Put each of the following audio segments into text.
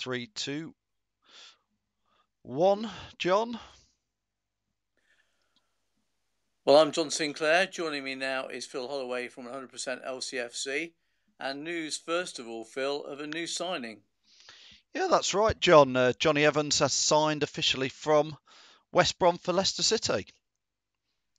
3, 2, 1. John? Well, I'm John Sinclair. Joining me now is Phil Holloway from 100% LCFC. And news, first of all, Phil, of a new signing. Yeah, that's right, John. Johnny Evans has signed officially from West Brom for Leicester City.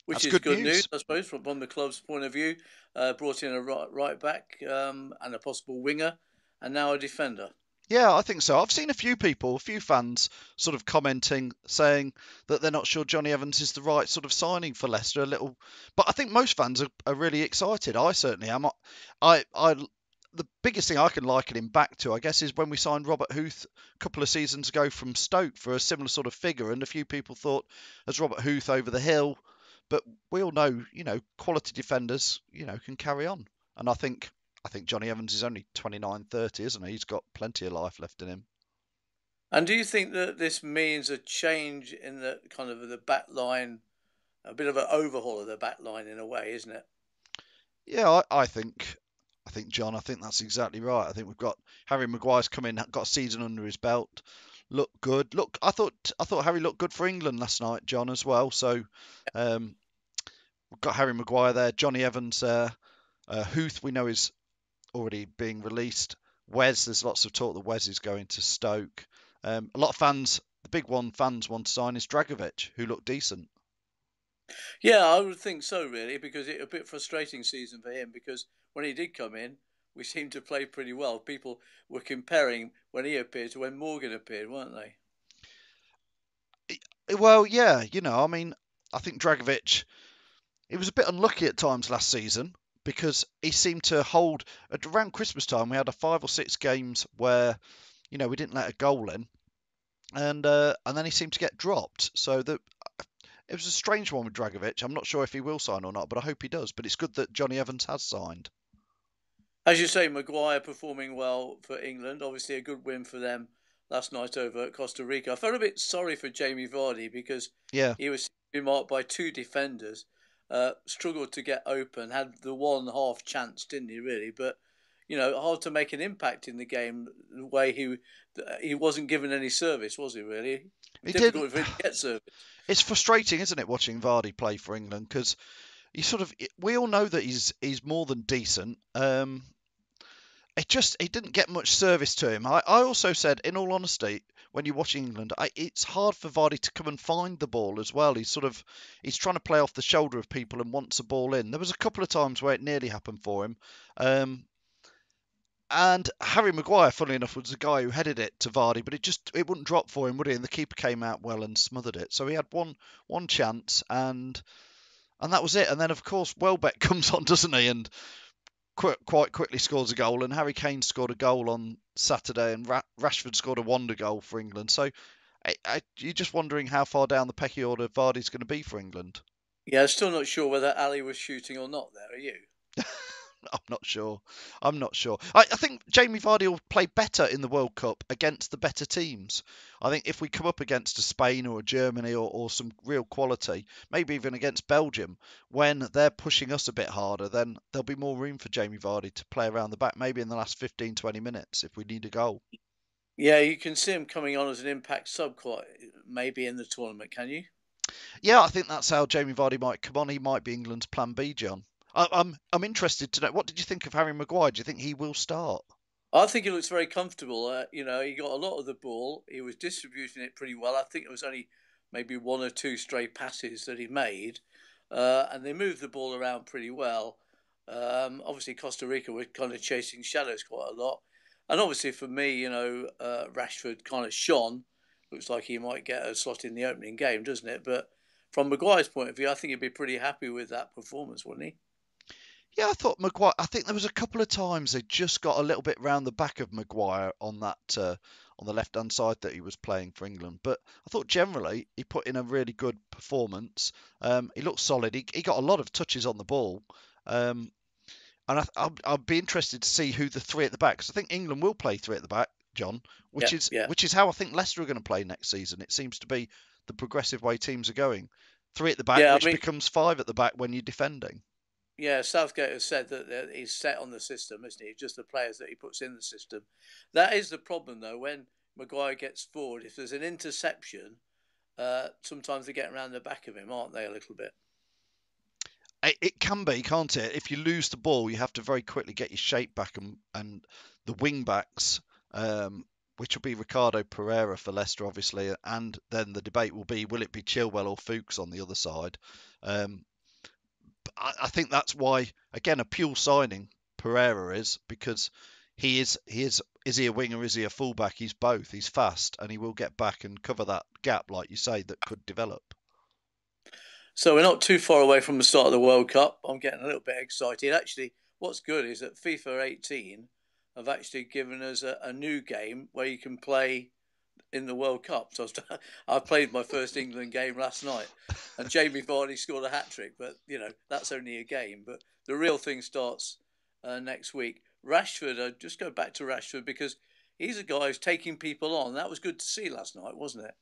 Which That's is good good news, news. I suppose, from the club's point of view. Brought in a right back and a possible winger, and now a defender. Yeah, I think so. I've seen a few fans sort of commenting, saying that they're not sure Johnny Evans is the right sort of signing for Leicester. But I think most fans are really excited. I certainly am. The biggest thing I can liken him back to, I guess, is when we signed Robert Huth a couple of seasons ago from Stoke for a similar sort of figure, and a few people thought, as Robert Huth over the hill, but we all know, quality defenders, can carry on, and I think Johnny Evans is only 29, 30, isn't he? He's got plenty of life left in him. And do you think that this means a change in the kind of the back line, a bit of an overhaul of the back line in a way, isn't it? Yeah, John, I think that's exactly right. I think we've got Harry Maguire's come in, got a season under his belt, looked good. Look, I thought Harry looked good for England last night, John, as well. So um, we've got Harry Maguire there, Johnny Evans there, Huth we know is already being released. There's lots of talk that Wes is going to Stoke. A lot of fans, the big one fans want to sign is Dragovic, who looked decent. Yeah, I would think so, really, because it a bit frustrating season for him. Because when he did come in, we seemed to play pretty well. People were comparing when he appeared to when Morgan appeared, weren't they? Well, yeah, I think Dragovic, he was a bit unlucky at times last season because he seemed to hold at around Christmas time. We had a 5 or 6 games where we didn't let a goal in, and then he seemed to get dropped. So it was a strange one with Dragovic. I'm not sure if he will sign or not, but I hope he does. But it's good that Johnny Evans has signed. As you say, Maguire performing well for England. Obviously, a good win for them last night over at Costa Rica. I felt a bit sorry for Jamie Vardy because Yeah, he was marked by two defenders. Struggled to get open, had the one half chance, didn't he? Really, but hard to make an impact in the game. The way he wasn't given any service, was he? Really he didn't. difficult for him to get service. It's frustrating, isn't it, watching Vardy play for England because we all know that he's more than decent. He didn't get much service to him. I also said, in all honesty, when you watch England, it's hard for Vardy to come and find the ball as well. He's trying to play off the shoulder of people and wants a ball in. There was a couple of times where it nearly happened for him. And Harry Maguire, funnily enough, was the guy who headed it to Vardy, but it wouldn't drop for him, would he? And the keeper came out well and smothered it. So he had one chance, and that was it. And then of course Welbeck comes on, doesn't he? And quite quickly scores a goal, and Harry Kane scored a goal on Saturday, and Rashford scored a wonder goal for England. So you're just wondering how far down the pecking order Vardy's going to be for England. Yeah, still not sure whether Ali was shooting or not. There, are you? I'm not sure. I'm not sure. I think Jamie Vardy will play better in the World Cup against the better teams. I think if we come up against a Spain or a Germany or some real quality, maybe even against Belgium, when they're pushing us a bit harder, then there'll be more room for Jamie Vardy to play around the back, maybe in the last 15, 20 minutes if we need a goal. Yeah, you can see him coming on as an impact sub quite maybe in the tournament, can you? Yeah, I think that's how Jamie Vardy might come on. He might be England's plan B, John. I'm interested to know, what did you think of Harry Maguire? Do you think he will start? I think he looks very comfortable. He got a lot of the ball. He was distributing it pretty well. I think it was only maybe one or two stray passes that he made, and they moved the ball around pretty well. Obviously, Costa Rica were kind of chasing shadows quite a lot, and obviously for me, Rashford kind of shone. Looks like he might get a slot in the opening game, doesn't it? But from Maguire's point of view, I think he'd be pretty happy with that performance, wouldn't he? Yeah, I thought Maguire. I think there was a couple of times they just got a little bit round the back of Maguire on the left hand side that he was playing for England. But I thought generally he put in a really good performance. He looked solid. He got a lot of touches on the ball. Um, and I'll be interested to see who the three at the back. Because I think England will play three at the back, John, which Yeah, is yeah. which is how I think Leicester are going to play next season. It seems to be the progressive way teams are going. Three at the back, Yeah, I which mean, becomes five at the back when you're defending. yeah, Southgate has said that he's set on the system, isn't he? Just the players that he puts in the system. That is the problem, though. When Maguire gets forward, if there's an interception, sometimes they get around the back of him, aren't they, a little bit? It can be, can't it? If you lose the ball, you have to very quickly get your shape back, and the wing backs, which will be Ricardo Pereira for Leicester, obviously, and then the debate will be, will it be Chilwell or Fuchs on the other side? Um, I think that's why, again, a pure signing Pereira is, because is he a winger? Is he a fullback? He's both. He's fast, and he will get back and cover that gap, like you say, that could develop. So we're not too far away from the start of the World Cup. I'm getting a little bit excited. Actually, what's good is that FIFA 18 have actually given us a new game where you can play in the World Cup. So I played my first England game last night, and Jamie Vardy scored a hat trick. But that's only a game. But the real thing starts next week. Rashford, just go back to Rashford because he's a guy who's taking people on. That was good to see last night, wasn't it?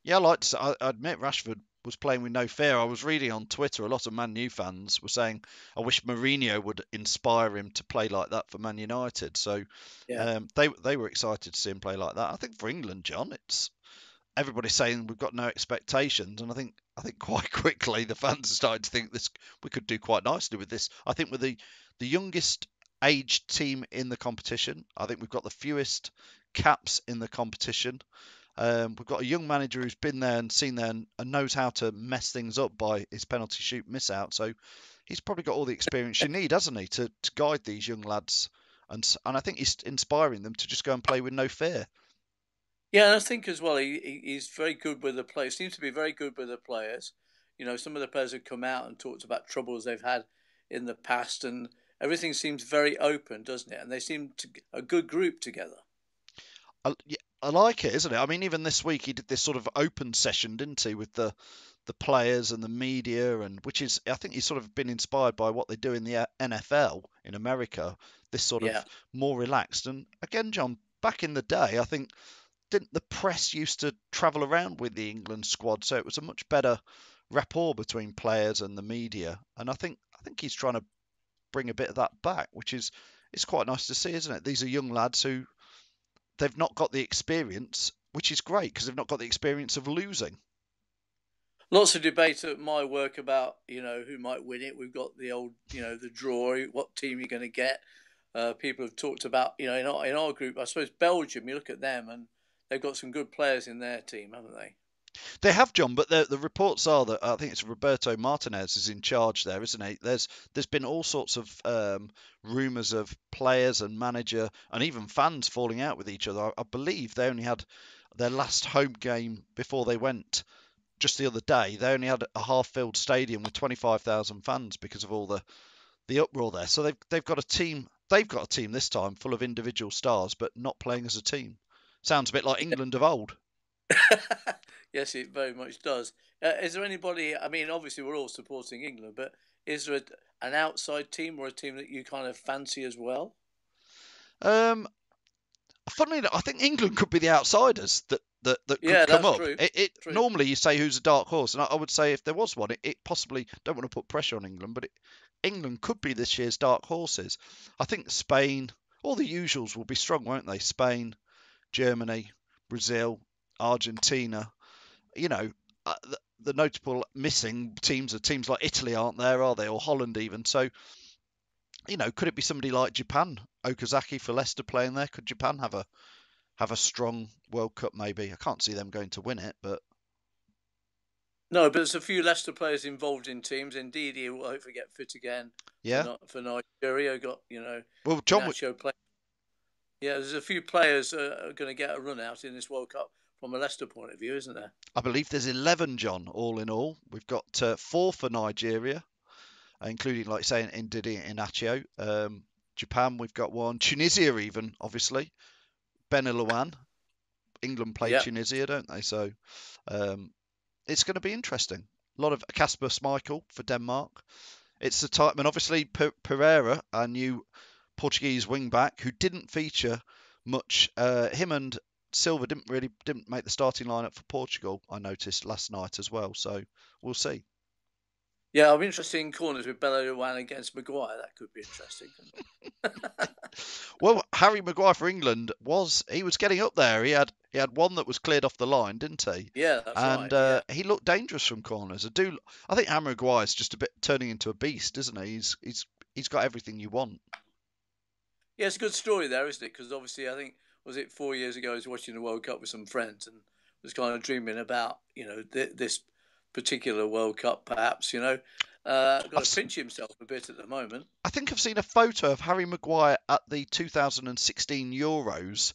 Yeah, I admit Rashford was playing with no fear. I was reading on Twitter, a lot of Man U fans were saying, I wish Mourinho would inspire him to play like that for Man United. So Yeah. they were excited to see him play like that. I think for England, John, it's everybody's saying we've got no expectations, and I think quite quickly the fans are starting to think this we could do quite nicely with this. I think with the youngest aged team in the competition, I think we've got the fewest caps in the competition. We've got a young manager who's been there and seen there and knows how to mess things up by his penalty shoot miss out. So he's probably got all the experience you need, hasn't he, to guide these young lads. And I think he's inspiring them to just go and play with no fear. Yeah, and I think as well, he's very good with the players. Seems to be very good with the players. Some of the players have come out and talked about troubles they've had in the past, and everything seems very open, doesn't it? And they seem to a good group together. Yeah, I like it, isn't it? I mean, even this week he did this sort of open session, didn't he, with the players and the media, and which is I think he's sort of been inspired by what they do in the NFL in America. This sort of Yeah. more relaxed. And again, John, back in the day, I think didn't the press used to travel around with the England squad, so it was a much better rapport between players and the media. And I think he's trying to bring a bit of that back, which is it's quite nice to see, isn't it? These are young lads who they've not got the experience, which is great because they've not got the experience of losing. Lots of debate at my work about who might win it. We've got the old the draw, what team you're going to get. People have talked about in our group. I suppose Belgium. You look at them and they've got some good players in their team, haven't they? They have, John, but the reports are that I think it's Roberto Martinez is in charge there, isn't he? There's been all sorts of rumours of players and manager and even fans falling out with each other. I believe they only had their last home game before they went just the other day. They only had a half-filled stadium with 25,000 fans because of all the uproar there. So they've got a team. They've got a team this time full of individual stars, but not playing as a team. Sounds a bit like England of old. Yes, it very much does. Is there anybody? I mean, obviously we're all supporting England, but is there an outside team or a team that you kind of fancy as well? Um, Funnily enough, I think England could be the outsiders that could Yeah, come that's up. true. It True. normally you say who's a dark horse, and I would say if there was one, it possibly don't want to put pressure on England, but England could be this year's dark horses. I think Spain, all the usuals will be strong, won't they? Spain, Germany, Brazil, Argentina. You know, the notable missing teams are teams like Italy, aren't there? Are they, or Holland even? So could it be somebody like Japan, Okazaki for Leicester playing there? Could Japan have a strong World Cup maybe? I can't see them going to win it, but No, but there's a few Leicester players involved in teams. Indeed, he will hopefully get fit again yeah. for Nigeria. Got Well, John, Inacho play. Yeah, there's a few players are going to get a run out in this World Cup from a Leicester point of view, isn't there? I believe there's 11, John, all in all. We've got four for Nigeria, including, like saying, Ndidi Inacho. Japan, we've got one. Tunisia, even, obviously. Benilouane. England play Yeah. Tunisia, don't they? So um, it's going to be interesting. A lot of Casper Schmeichel for Denmark. It's the type, and obviously Pereira, our new Portuguese wing back, who didn't feature much. Him and Silva didn't make the starting lineup for Portugal. I noticed last night as well. So we'll see. Yeah, I'm interested in corners with Bellerin against Maguire. That could be interesting, couldn't it? Well, Harry Maguire for England he was getting up there. He had one that was cleared off the line, didn't he? Yeah, that's And right. Yeah. he looked dangerous from corners. I think Harry Maguire's just a bit turning into a beast, isn't he? He's got everything you want. Yeah, it's a good story there, isn't it? Because obviously, I think, was it 4 years ago, I was watching the World Cup with some friends and was kind of dreaming about, this particular World Cup, perhaps, got I've to s- pinch himself a bit at the moment. I think I've seen a photo of Harry Maguire at the 2016 Euros,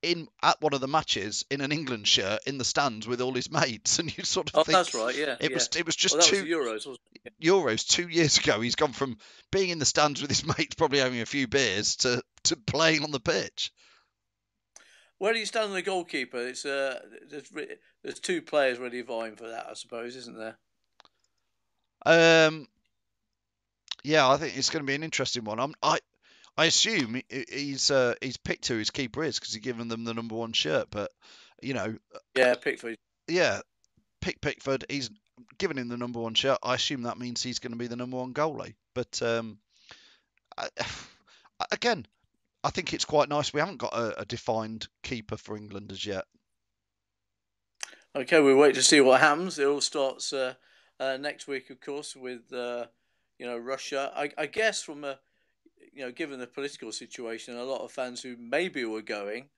in at one of the matches in an England shirt in the stands with all his mates, and you sort of Oh, think that's right. Yeah, yeah. it was Well, just that was two the Euros, wasn't it? Euros 2 years ago. He's gone from being in the stands with his mates, probably having a few beers, to playing on the pitch. Where do you stand on the goalkeeper? It's there's two players really vying for that, I suppose, isn't there? Um, yeah, I think it's going to be an interesting one. I assume he's picked who his keeper is because he's given them the number one shirt. But you know, Yeah, Pickford. yeah, Pickford. He's given him the number one shirt. I assume that means he's going to be the number one goalie. But I, again, I think it's quite nice. We haven't got a defined keeper for England as yet. Okay, we wait to see what happens. It all starts next week, of course, with Russia. I guess from a given the political situation, a lot of fans who maybe were going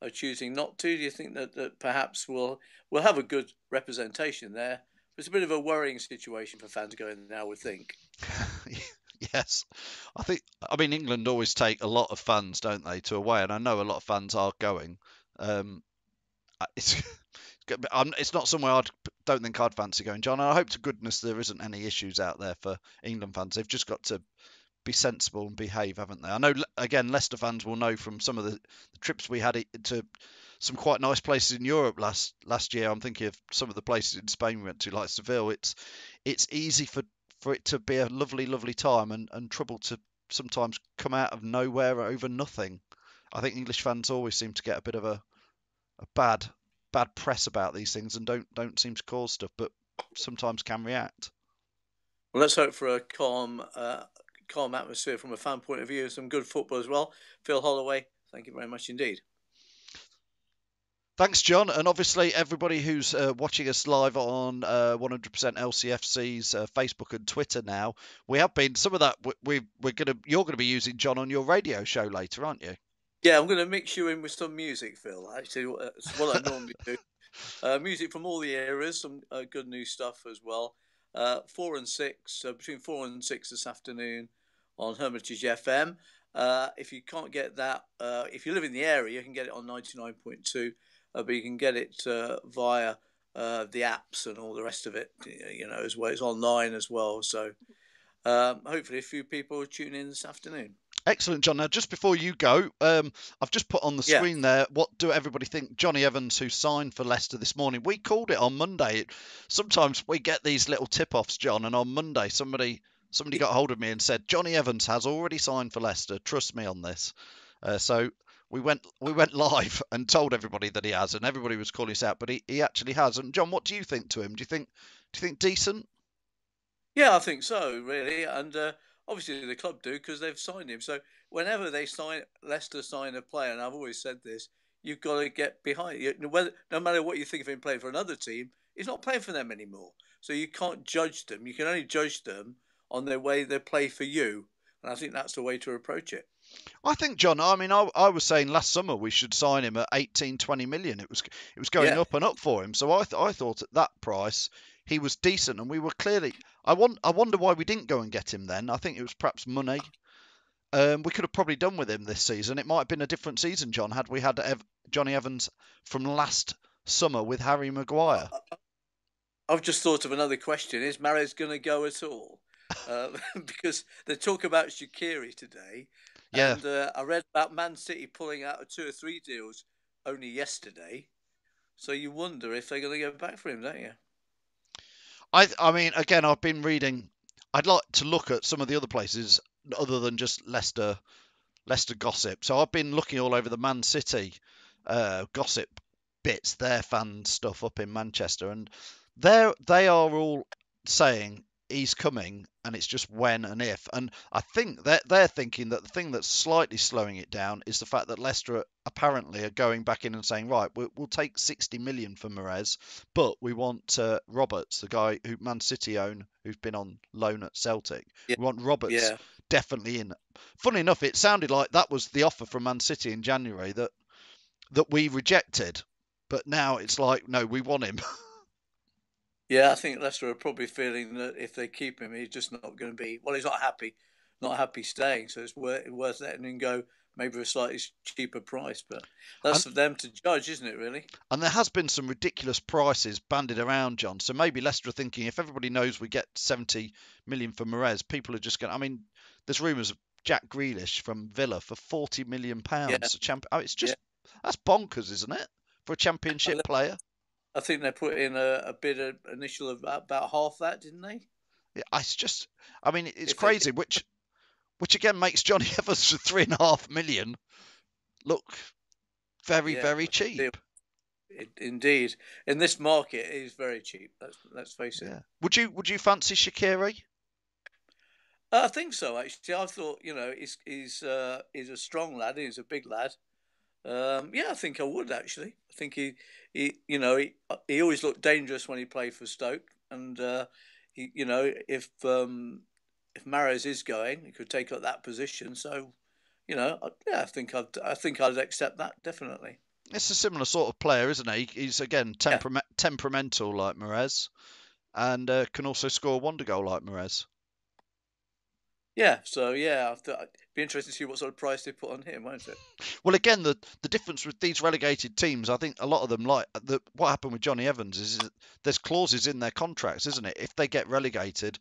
are choosing not to. Do you think that perhaps we'll have a good representation there? It's a bit of a worrying situation for fans going now, I would think. Yes, I mean England always take a lot of fans, don't they, to away, and I know a lot of fans are going. Um, it's it's not somewhere I don't think I'd fancy going, John. And I hope to goodness there isn't any issues out there for England fans. They've just got to be sensible and behave, haven't they? I know again Leicester fans will know from some of the trips we had to some quite nice places in Europe last year. I'm thinking of some of the places in Spain we went to, like Seville. It's easy for it to be a lovely, lovely time and trouble to sometimes come out of nowhere over nothing. I think English fans always seem to get a bit of a bad press about these things and don't seem to cause stuff, but sometimes can react. Well, let's hope for a calm atmosphere from a fan point of view, some good football as well. Phil Holloway, thank you very much indeed. Thanks, John, and obviously everybody who's watching us live on 100% LCFC's Facebook and Twitter now. We have been some of that. You're gonna be using, John, on your radio show later, aren't you? Yeah, I'm going to mix you in with some music, Phil. Actually, it's what I normally do. Music from all the eras, some good new stuff as well. 4 and 6, between 4 and 6 this afternoon on Hermitage FM. If you can't get that, if you live in the area, you can get it on 99.2, but you can get it via the apps and all the rest of it, as well. It's online as well. So hopefully a few people tune in this afternoon. Excellent, John. Now, just before you go, I've just put on the Yeah. screen there. What do everybody think? Johnny Evans, who signed for Leicester this morning, we called it on Monday. Sometimes we get these little tip-offs, John, and on Monday somebody got hold of me and said Johnny Evans has already signed for Leicester. Trust me on this. So we went live and told everybody that he has, and everybody was calling us out, but he actually has. And John, what do you think to him? Do you think decent? Yeah, I think so, really, and obviously the club do because they've signed him. So whenever Leicester sign a player, and I've always said this, you've got to get behind. No matter what you think of him playing for another team, he's not playing for them anymore. So you can't judge them. You can only judge them on the way they play for you, and I think that's the way to approach it. I think, John, I mean, I was saying last summer we should sign him at 18, 20 million. It was going Yeah, up and up for him. So I thought at that price he was decent, and we were clearly. I wonder why we didn't go and get him then. I think it was perhaps money. We could have probably done with him this season. It might have been a different season, John, had we had Johnny Evans from last summer with Harry Maguire. I've just thought of another question: is Mahrez going to go at all? Because they talk about Shaqiri today, Yeah, and I read about Man City pulling out of 2 or 3 deals only yesterday. So you wonder if they're going to go back for him, don't you? I mean, again, I've been reading. I'd like to look at some of the other places other than just Leicester gossip. So I've been looking all over the Man City gossip bits, their fan stuff up in Manchester, and they are all saying he's coming, and it's just when and if. And I think they're thinking that the thing that's slightly slowing it down is the fact that Leicester apparently are going back in and saying, right, we'll take 60 million for Mahrez, but we want Roberts, the guy who Man City own, who's been on loan at Celtic. Yeah, We want Roberts yeah, definitely in. Funny enough, it sounded like that was the offer from Man City in January that we rejected, but now it's like, no, we want him. yeah. I think Leicester are probably feeling that if they keep him, he's just not going to be. Well, he's not happy staying. So it's worth letting him go, maybe for a slightly cheaper price. But that's And for them to judge, isn't it? Really? And there has been some ridiculous prices bandied around, John. So maybe Leicester are thinking if everybody knows we get 70 million for Mahrez, people are just going. I mean, there's rumours of Jack Grealish from Villa for 40 million Yeah, pounds. It's yeah. just that's bonkers, isn't it, for a Championship player? I think they put in a bid initial of about half that, didn't they? It's just, I mean, it's If they, crazy. Which again makes Johnny Evans for 3.5 million look very, yeah, very cheap. indeed, in this market, it is very cheap. Let's face it. Yeah. Would you fancy Shaqiri? I think so. Actually, I thought he's a strong lad. He's a big lad. Yeah, I think I would actually. I think he always looked dangerous when he played for Stoke, and if Mahrez is going, he could take up that position. So, yeah, I think I'd accept that definitely. It's a similar sort of player, isn't he? He's again Yeah, temperamental like Mahrez, and can also score a wonder goal like Mahrez. yeah. So yeah, it'd be interesting to see what sort of price they put on him, won't it? Well, again, the difference with these relegated teams, I think a lot of them what happened with Johnny Evans is there's clauses in their contracts, isn't it? If they get relegated,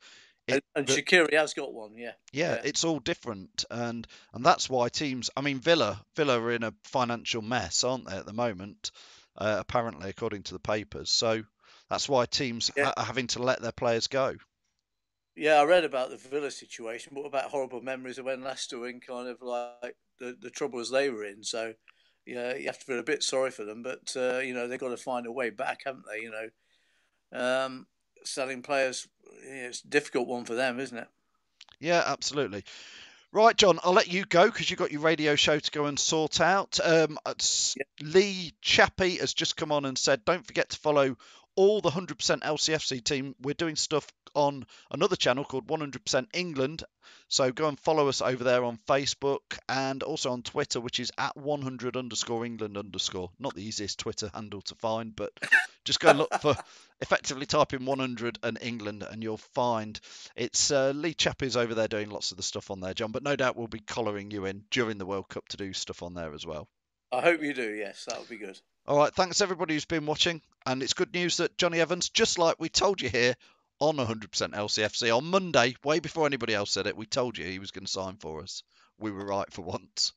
And Shaqiri has got one. Yeah, yeah, yeah, it's all different, and that's why teams. I mean, Villa are in a financial mess, aren't they, at the moment? Apparently, according to the papers. So that's why teams yeah. are having to let their players go. Yeah, I read about the Villa situation, but about horrible memories of when Leicester were in kind of like the troubles they were in. So, yeah, you have to feel a bit sorry for them, but they've got to find a way back, haven't they? Selling players, yeah, it's a difficult one for them, isn't it? Yeah, absolutely. Right, John, I'll let you go because you've got your radio show to go and sort out. Yeah. Lee Chappie has just come on and said, don't forget to follow all the 100% LCFC team. We're doing stuff on another channel called 100% England. So go and follow us over there on Facebook and also on Twitter, which is at 100_England_. Not the easiest Twitter handle to find, but just go and look for effectively type in 100 and England and you'll find it's Lee Chappie's over there doing lots of the stuff on there, John. But no doubt we'll be collaring you in during the World Cup to do stuff on there as well. I hope you do. Yes, that would be good. All right, thanks everybody who's been watching. And it's good news that Johnny Evans, just like we told you here on 100% LCFC on Monday, way before anybody else said it, we told you he was going to sign for us. We were right for once.